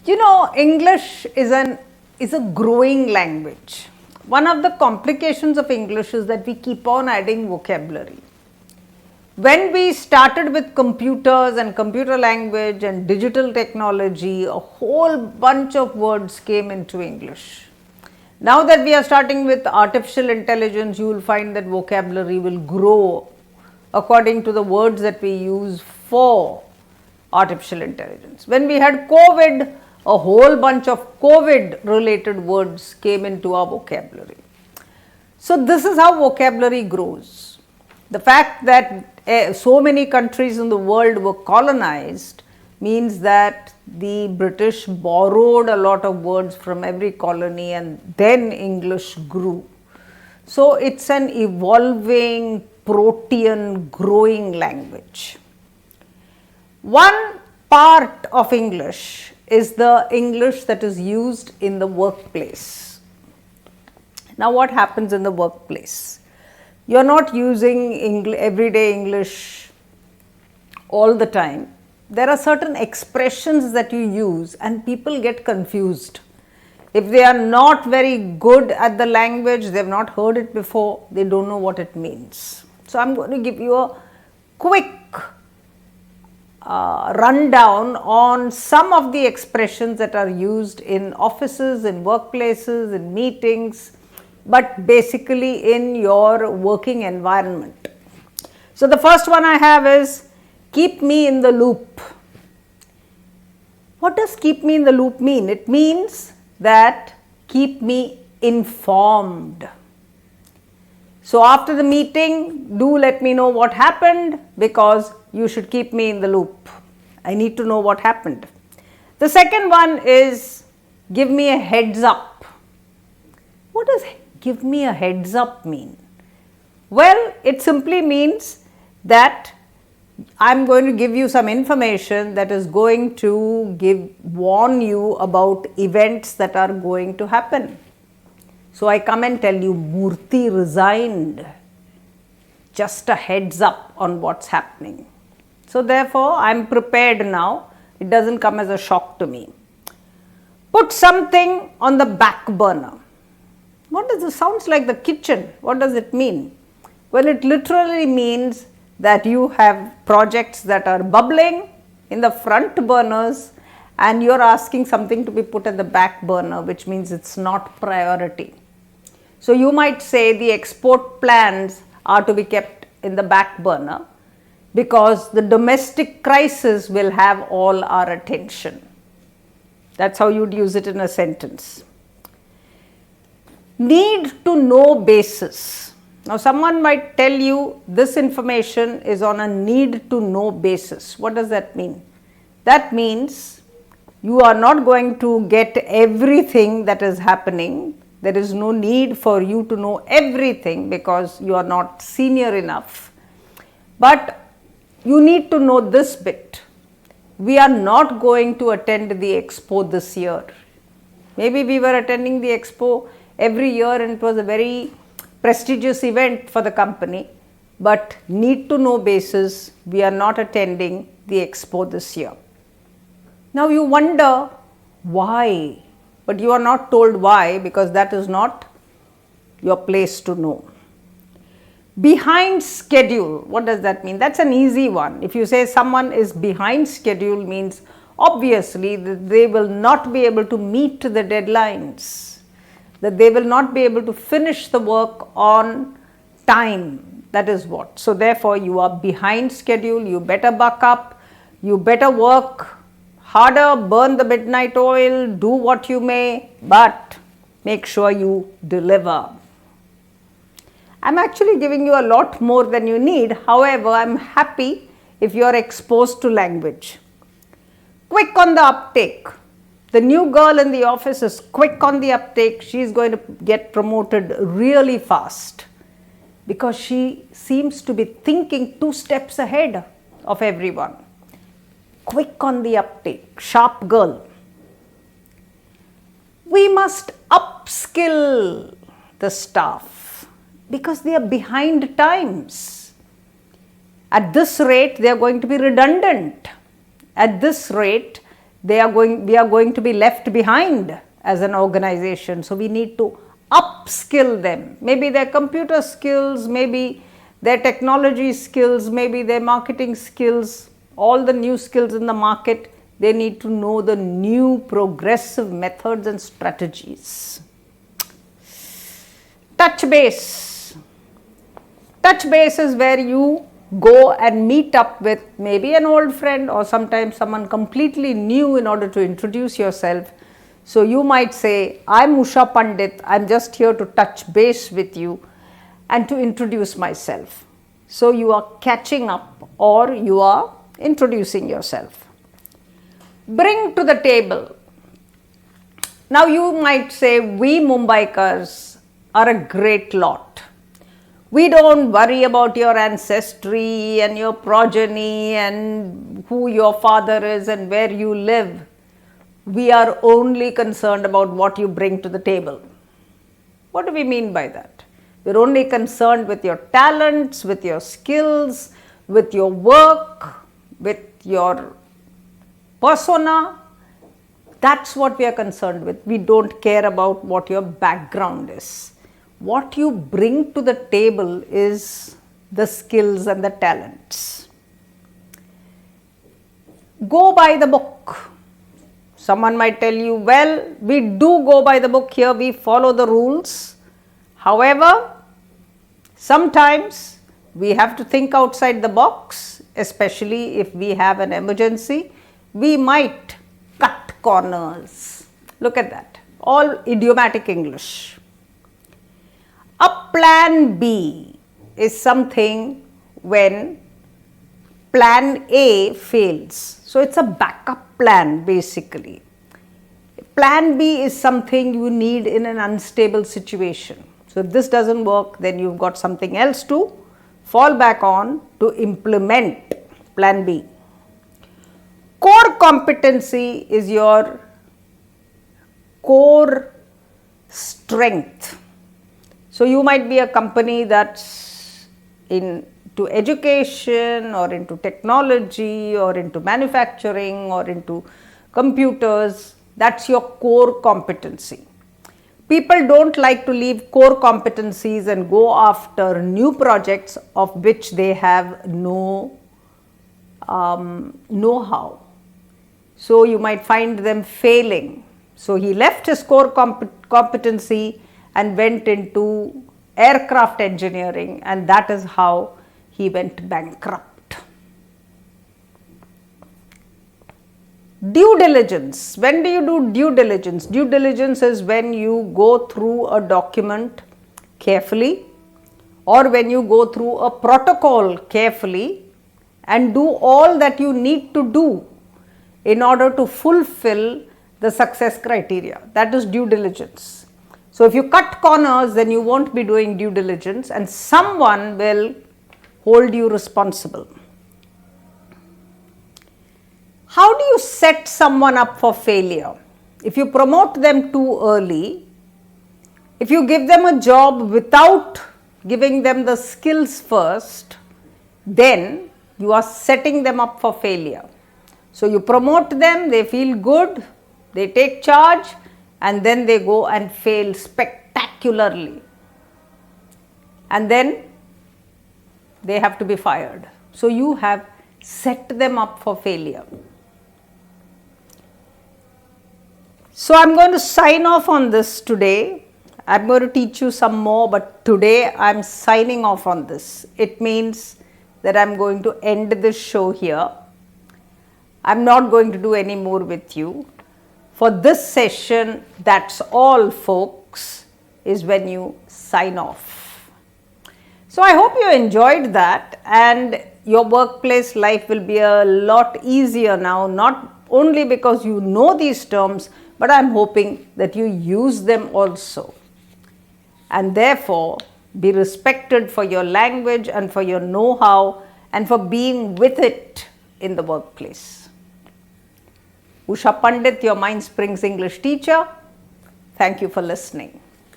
English is a growing language. One of the complications of English is that we keep on adding vocabulary. When we started with computers and computer language and digital technology, a whole bunch of words came into English. Now that we are starting with artificial intelligence, you will find that vocabulary will grow according to the words that we use for artificial intelligence. When we had COVID, a whole bunch of COVID related words came into our vocabulary. So this is how vocabulary grows. The fact that so many countries in the world were colonized means that the British borrowed a lot of words from every colony and then English grew. So it's an evolving, protean, growing language. One part of English is the English that is used in the workplace. Now what happens in the workplace? You are not using everyday English all the time. There are certain expressions that you use and people get confused. If they are not very good at the language, they have not heard it before, they don't know what it means. So I am going to give you a quick rundown on some of the expressions that are used in offices, in workplaces, in meetings, but basically in your working environment. So the first one I have is keep me in the loop. What does keep me in the loop mean? It means that keep me informed. So after the meeting, do let me know what happened because you should keep me in the loop. I need to know what happened. The second one is give me a heads up. What does give me a heads up mean? Well, it simply means that I am going to give you some information that is going to warn you about events that are going to happen. So I come and tell you Murthy resigned. Just a heads up on what's happening. So therefore I am prepared now. It doesn't come as a shock to me. Put something on the back burner. What does this sounds like the kitchen? What does it mean? Well, it literally means that you have projects that are bubbling in the front burners and you are asking something to be put at the back burner, which means it's not priority. So you might say the export plans are to be kept in the back burner because the domestic crisis will have all our attention. That's how you'd use it in a sentence. Need to know basis. Now someone might tell you this information is on a need to know basis. What does that mean? That means you are not going to get everything that is happening. There is no need for you to know everything because you are not senior enough. But you need to know this bit. We are not going to attend the expo this year. Maybe we were attending the expo every year and it was a very prestigious event for the company, but need to know basis, we are not attending the expo this year. Now you wonder why, but you are not told why because that is not your place to know. Behind schedule, what does that mean? That's an easy one. If you say someone is behind schedule means obviously that they will not be able to meet the deadlines, that they will not be able to finish the work on time. That is what. So therefore you are behind schedule, you better buck up, you better work harder, burn the midnight oil, do what you may, but make sure you deliver. I am actually giving you a lot more than you need. However, I am happy if you are exposed to language. Quick on the uptake. The new girl in the office is quick on the uptake. She is going to get promoted really fast because she seems to be thinking 2 steps ahead of everyone. Quick on the uptake, sharp girl. We must upskill the staff because they are behind times. At this rate, they are going to be redundant. At this rate, we are going to be left behind as an organization. So we need to upskill them. Maybe their computer skills, maybe their technology skills, maybe their marketing skills, all the new skills in the market. They need to know the new progressive methods and strategies. Touch base. Touch base is where you go and meet up with maybe an old friend or sometimes someone completely new in order to introduce yourself. So you might say, I'm Usha Pandit, I'm just here to touch base with you and to introduce myself. So you are catching up or you are introducing yourself. Bring to the table. Now you might say, we Mumbaikars are a great lot. We don't worry about your ancestry and your progeny and who your father is and where you live. We are only concerned about what you bring to the table. What do we mean by that? We're only concerned with your talents, with your skills, with your work, with your persona. That's what we are concerned with. We don't care about what your background is. What you bring to the table is the skills and the talents. Go by the book. Someone might tell you, well, we do go by the book here, we follow the rules. However, sometimes we have to think outside the box, especially if we have an emergency. We might cut corners. Look at that. All idiomatic English. A plan B is something when plan A fails. So it's a backup plan basically. Plan B is something you need in an unstable situation. So if this doesn't work, then you've got something else to fall back on to implement plan B. Core competency is your core strength. So you might be a company that's into education or into technology or into manufacturing or into computers. That's your core competency. People don't like to leave core competencies and go after new projects of which they have no know-how. So you might find them failing. So he left his core competency and went into aircraft engineering, and that is how he went bankrupt. Due diligence. When do you do due diligence? Due diligence is when you go through a document carefully or when you go through a protocol carefully and do all that you need to do in order to fulfill the success criteria. That is due diligence. So if you cut corners, then you won't be doing due diligence and someone will hold you responsible. How do you set someone up for failure? If you promote them too early, if you give them a job without giving them the skills first, then you are setting them up for failure. So you promote them, they feel good, they take charge, and then they go and fail spectacularly. And then they have to be fired. So you have set them up for failure. So I'm going to sign off on this today. I'm going to teach you some more, but today I'm signing off on this. It means that I'm going to end this show here. I'm not going to do any more with you. For this session, that's all folks, is when you sign off. So I hope you enjoyed that and your workplace life will be a lot easier now, not only because you know these terms, but I'm hoping that you use them also. And therefore, be respected for your language and for your know-how and for being with it in the workplace. Usha Pandit, your Mind Springs English teacher. Thank you for listening.